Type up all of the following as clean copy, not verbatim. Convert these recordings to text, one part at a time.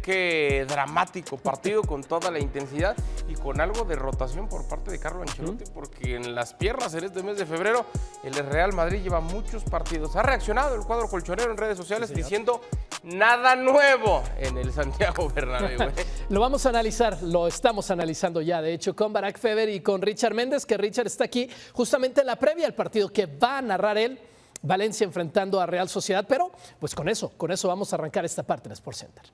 qué dramático partido con toda la intensidad y con algo de rotación por parte de Carlo Ancelotti, porque en las piernas en este mes de febrero el Real Madrid lleva muchos partidos. Ha reaccionado el cuadro colchonero en redes sociales diciendo nada nuevo en el Santiago Bernabéu. Lo vamos a analizar, lo estamos analizando ya, de hecho, con Barak Feber y con Richard Méndez, que Richard está aquí justamente en la previa al partido que va a narrar él, Valencia enfrentando a Real Sociedad, pero pues con eso vamos a arrancar esta parte en SportsCenter.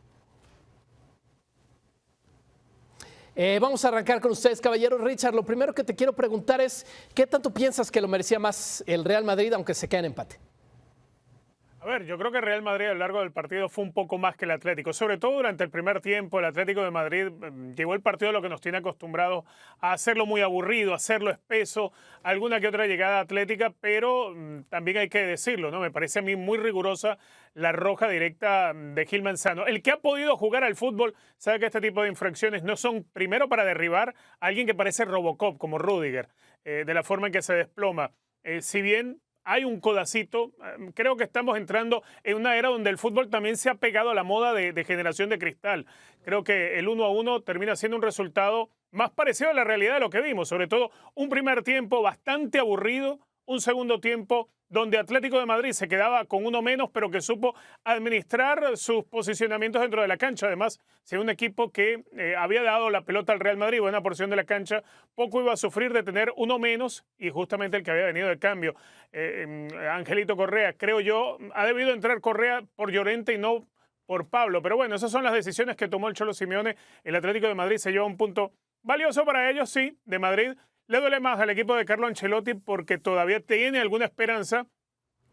Vamos a arrancar con ustedes, caballeros. Richard, lo primero que te quiero preguntar es, ¿qué tanto piensas que lo merecía más el Real Madrid, aunque se quede en empate? A ver, yo creo que el Real Madrid a lo largo del partido fue un poco más que el Atlético. Sobre todo durante el primer tiempo, el Atlético de Madrid llevó el partido a lo que nos tiene acostumbrados a hacerlo muy aburrido, a hacerlo espeso, alguna que otra llegada atlética, pero también hay que decirlo, ¿no? Me parece a mí muy rigurosa la roja directa de Gil Manzano. El que ha podido jugar al fútbol sabe que este tipo de infracciones no son primero para derribar a alguien que parece Robocop, como Rüdiger, de la forma en que se desploma. Si bien hay un codacito, creo que estamos entrando en una era donde el fútbol también se ha pegado a la moda de generación de cristal. Creo que el 1-1 termina siendo un resultado más parecido a la realidad de lo que vimos, sobre todo un primer tiempo bastante aburrido, un segundo tiempo donde Atlético de Madrid se quedaba con uno menos, pero que supo administrar sus posicionamientos dentro de la cancha. Además, si un equipo que había dado la pelota al Real Madrid, buena porción de la cancha, poco iba a sufrir de tener uno menos, y justamente el que había venido de cambio, Angelito Correa, creo yo, ha debido entrar Correa por Llorente y no por Pablo. Pero bueno, esas son las decisiones que tomó el Cholo Simeone. El Atlético de Madrid se lleva un punto valioso para ellos, sí, de Madrid. Le duele más al equipo de Carlo Ancelotti porque todavía tiene alguna esperanza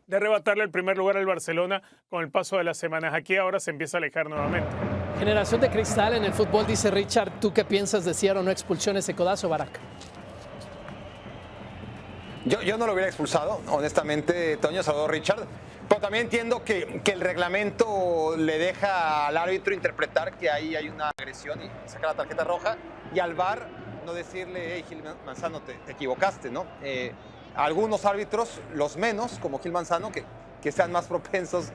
de arrebatarle el primer lugar al Barcelona con el paso de las semanas. Aquí ahora se empieza a alejar nuevamente. Generación de cristal en el fútbol, dice Richard. ¿Tú qué piensas de si era o no expulsión ese codazo, Barak? Yo no lo hubiera expulsado, honestamente, Toño, saludo Richard. Pero también entiendo que el reglamento le deja al árbitro interpretar que ahí hay una agresión y saca la tarjeta roja. Y al VAR no decirle, hey, Gil Manzano, te equivocaste, ¿no? Algunos árbitros, los menos, como Gil Manzano, que sean más propensos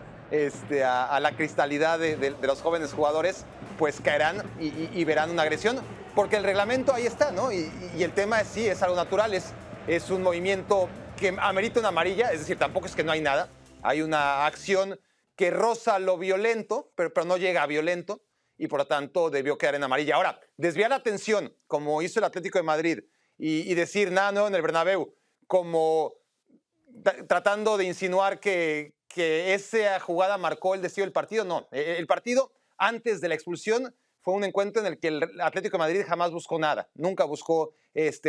a la cristalidad de los jóvenes jugadores, pues caerán y verán una agresión, porque el reglamento ahí está, ¿no? Y el tema es, sí, es algo natural, es un movimiento que amerita una amarilla, es decir, tampoco es que no hay nada, hay una acción que roza lo violento, pero no llega a violento, y por lo tanto debió quedar en amarilla. Ahora, desviar la atención, como hizo el Atlético de Madrid, y decir nada nuevo en el Bernabéu, como tratando de insinuar que esa jugada marcó el destino del partido, no. El partido, antes de la expulsión, fue un encuentro en el que el Atlético de Madrid jamás buscó nada, nunca buscó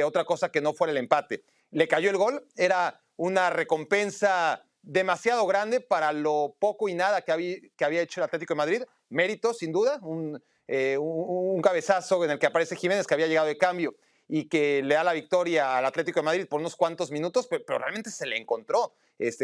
otra cosa que no fuera el empate. Le cayó el gol, era una recompensa demasiado grande para lo poco y nada que había hecho el Atlético de Madrid. Mérito, sin duda, un cabezazo en el que aparece Jiménez, que había llegado de cambio y que le da la victoria al Atlético de Madrid por unos cuantos minutos, pero realmente se le encontró.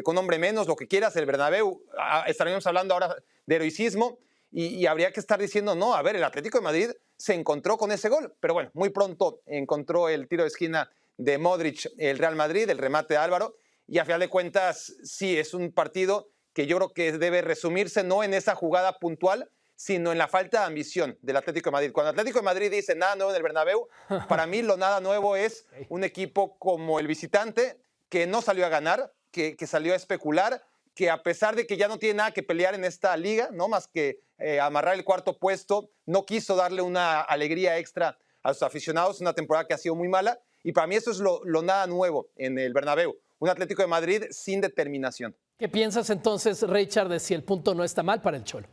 Con hombre menos, lo que quieras, el Bernabéu, estaríamos hablando ahora de heroicismo y habría que estar diciendo, no, a ver, el Atlético de Madrid se encontró con ese gol, pero bueno, muy pronto encontró el tiro de esquina de Modric, el Real Madrid, el remate de Álvaro, y a final de cuentas, sí, es un partido que yo creo que debe resumirse no en esa jugada puntual, sino en la falta de ambición del Atlético de Madrid. Cuando el Atlético de Madrid dice nada nuevo en el Bernabéu, para mí lo nada nuevo es un equipo como el visitante que no salió a ganar, que salió a especular, que a pesar de que ya no tiene nada que pelear en esta liga, no más que amarrar el cuarto puesto, no quiso darle una alegría extra a sus aficionados, una temporada que ha sido muy mala, y para mí eso es lo nada nuevo en el Bernabéu, un Atlético de Madrid sin determinación. ¿Qué piensas entonces, Richard, de si el punto no está mal para el Cholo?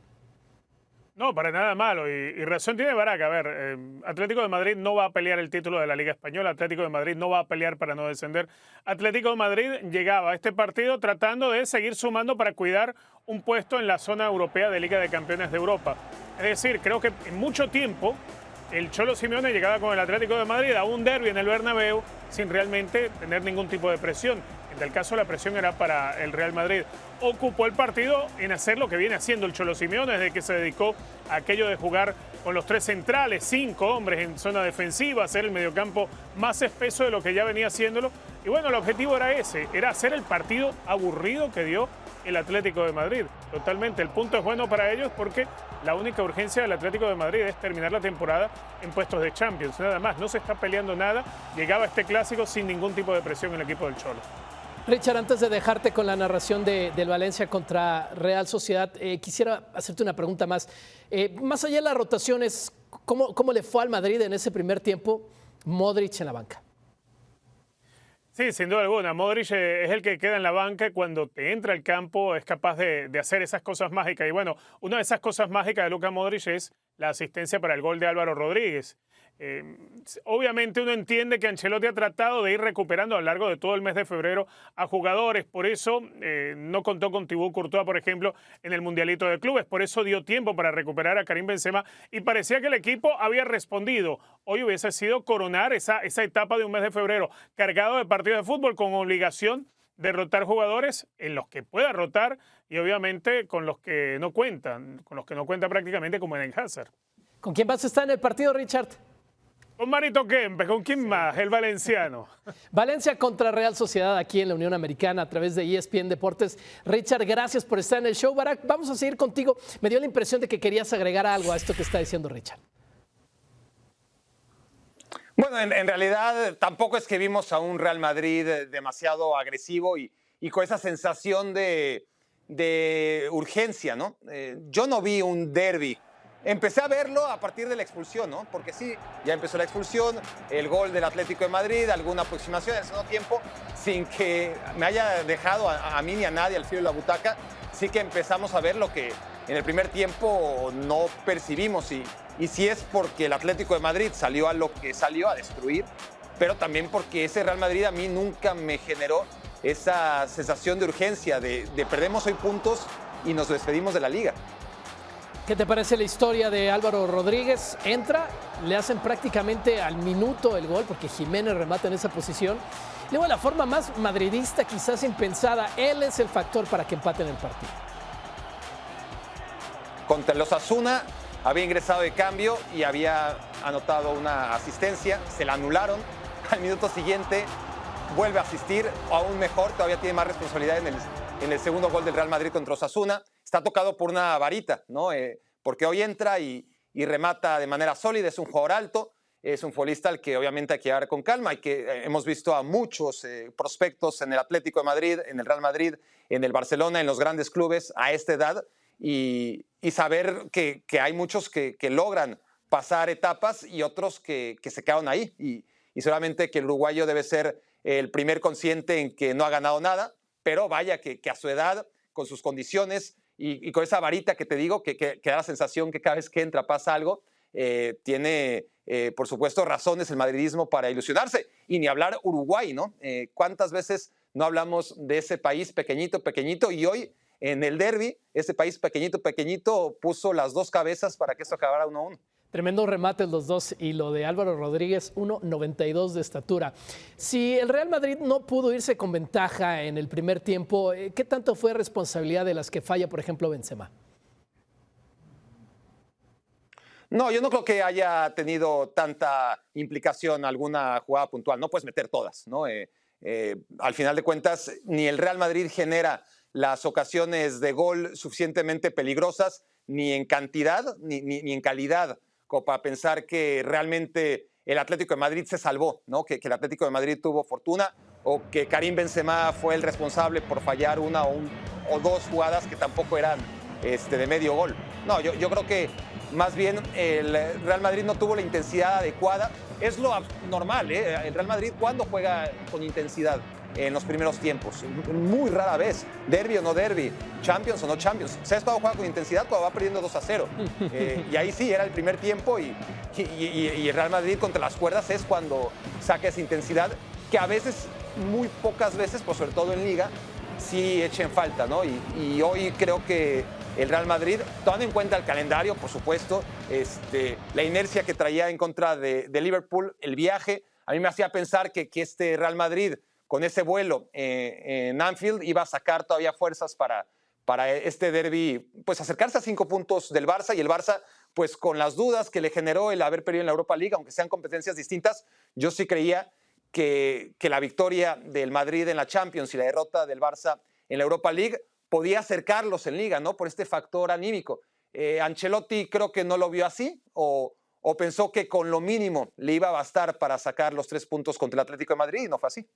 No, para nada malo. Y razón tiene Barak. A ver, Atlético de Madrid no va a pelear el título de la Liga Española. Atlético de Madrid no va a pelear para no descender. Atlético de Madrid llegaba a este partido tratando de seguir sumando para cuidar un puesto en la zona europea de Liga de Campeones de Europa. Es decir, creo que en mucho tiempo el Cholo Simeone llegaba con el Atlético de Madrid a un derbi en el Bernabéu sin realmente tener ningún tipo de presión. En el caso la presión era para el Real Madrid. Ocupó el partido en hacer lo que viene haciendo el Cholo Simeone desde que se dedicó a aquello de jugar con los tres centrales, 5 hombres en zona defensiva, hacer el mediocampo más espeso de lo que ya venía haciéndolo. Y bueno, el objetivo era ese, era hacer el partido aburrido que dio el Atlético de Madrid. Totalmente, el punto es bueno para ellos porque la única urgencia del Atlético de Madrid es terminar la temporada en puestos de Champions, nada más. No se está peleando nada. Llegaba este clásico sin ningún tipo de presión en el equipo del Cholo. Richard, antes de dejarte con la narración del Valencia contra Real Sociedad, quisiera hacerte una pregunta más. Más allá de las rotaciones, ¿cómo le fue al Madrid en ese primer tiempo? Modric en la banca. Sí, sin duda alguna. Modric es el que queda en la banca y cuando te entra al campo es capaz de hacer esas cosas mágicas. Y bueno, una de esas cosas mágicas de Luka Modric es la asistencia para el gol de Álvaro Rodríguez. Obviamente uno entiende que Ancelotti ha tratado de ir recuperando a lo largo de todo el mes de febrero a jugadores, por eso no contó con Thibaut Courtois, por ejemplo, en el Mundialito de Clubes, por eso dio tiempo para recuperar a Karim Benzema y parecía que el equipo había respondido. Hoy hubiese sido coronar esa etapa de un mes de febrero cargado de partidos de fútbol con obligación de rotar jugadores en los que pueda rotar y obviamente con los que no cuentan prácticamente como Eden Hazard. ¿Con quién vas a estar en el partido, Richard? Con Marito Kempes, ¿con quién más? El valenciano. Valencia contra Real Sociedad aquí en la Unión Americana a través de ESPN Deportes. Richard, gracias por estar en el show. Barak, vamos a seguir contigo. Me dio la impresión de que querías agregar algo a esto que está diciendo Richard. Bueno, en realidad tampoco es que vimos a un Real Madrid demasiado agresivo y con esa sensación de urgencia, ¿no? Yo no vi un derbi. Empecé a verlo a partir de la expulsión, ¿no? Porque sí, ya empezó la expulsión, el gol del Atlético de Madrid, alguna aproximación en el segundo tiempo, sin que me haya dejado a mí ni a nadie al filo de la butaca. Sí que empezamos a ver lo que en el primer tiempo no percibimos y sí es porque el Atlético de Madrid salió a lo que salió, a destruir, pero también porque ese Real Madrid a mí nunca me generó esa sensación de urgencia, de perdemos hoy puntos y nos despedimos de la liga. ¿Qué te parece la historia de Álvaro Rodríguez? Entra, le hacen prácticamente al minuto el gol porque Jiménez remata en esa posición. Luego, la forma más madridista, quizás impensada, él es el factor para que empaten el partido. Contra el Osasuna había ingresado de cambio y había anotado una asistencia, se la anularon. Al minuto siguiente vuelve a asistir, aún mejor, todavía tiene más responsabilidad en el segundo gol del Real Madrid contra Osasuna. Está tocado por una varita, ¿no? Porque hoy entra y remata de manera sólida, es un jugador alto, es un futbolista al que obviamente hay que llevar con calma y que hemos visto a muchos prospectos en el Atlético de Madrid, en el Real Madrid, en el Barcelona, en los grandes clubes a esta edad y saber que hay muchos que logran pasar etapas y otros que se quedaron ahí y solamente que el uruguayo debe ser el primer consciente en que no ha ganado nada, pero vaya que a su edad, con sus condiciones y con esa varita que te digo, que da la sensación que cada vez que entra pasa algo, tiene, por supuesto, razones el madridismo para ilusionarse. Y ni hablar Uruguay, ¿no? ¿Cuántas veces no hablamos de ese país pequeñito, pequeñito? Y hoy, en el derbi, ese país pequeñito, pequeñito puso las dos cabezas para que esto acabara 1-1. Tremendo remate los dos y lo de Álvaro Rodríguez, 1.92 de estatura. Si el Real Madrid no pudo irse con ventaja en el primer tiempo, ¿qué tanto fue responsabilidad de las que falla, por ejemplo, Benzema? No, yo no creo que haya tenido tanta implicación alguna jugada puntual. No puedes meter todas, ¿no? Al final de cuentas, ni el Real Madrid genera las ocasiones de gol suficientemente peligrosas, ni en cantidad, ni en calidad, como para pensar que realmente el Atlético de Madrid se salvó, ¿no? Que el Atlético de Madrid tuvo fortuna o que Karim Benzema fue el responsable por fallar una o dos jugadas que tampoco eran de medio gol. No, yo creo que más bien el Real Madrid no tuvo la intensidad adecuada. Es lo normal, ¿eh? El Real Madrid, ¿cuándo juega con intensidad? En los primeros tiempos, muy rara vez, derbi o no derbi, Champions o no Champions. Se ha estado jugando con intensidad cuando va perdiendo 2-0. Y ahí sí, era el primer tiempo y el Real Madrid contra las cuerdas es cuando saca esa intensidad que a veces, muy pocas veces, pues sobre todo en Liga, sí echen falta, ¿no? Y hoy creo que el Real Madrid, tomando en cuenta el calendario, por supuesto, la inercia que traía en contra de Liverpool, el viaje, a mí me hacía pensar que este Real Madrid con ese vuelo en Anfield iba a sacar todavía fuerzas para este derbi, pues acercarse a 5 puntos del Barça y el Barça, pues con las dudas que le generó el haber perdido en la Europa League, aunque sean competencias distintas, yo sí creía que la victoria del Madrid en la Champions y la derrota del Barça en la Europa League podía acercarlos en Liga, ¿no? Por este factor anímico. Ancelotti creo que no lo vio así o pensó que con lo mínimo le iba a bastar para sacar los 3 puntos contra el Atlético de Madrid y no fue así.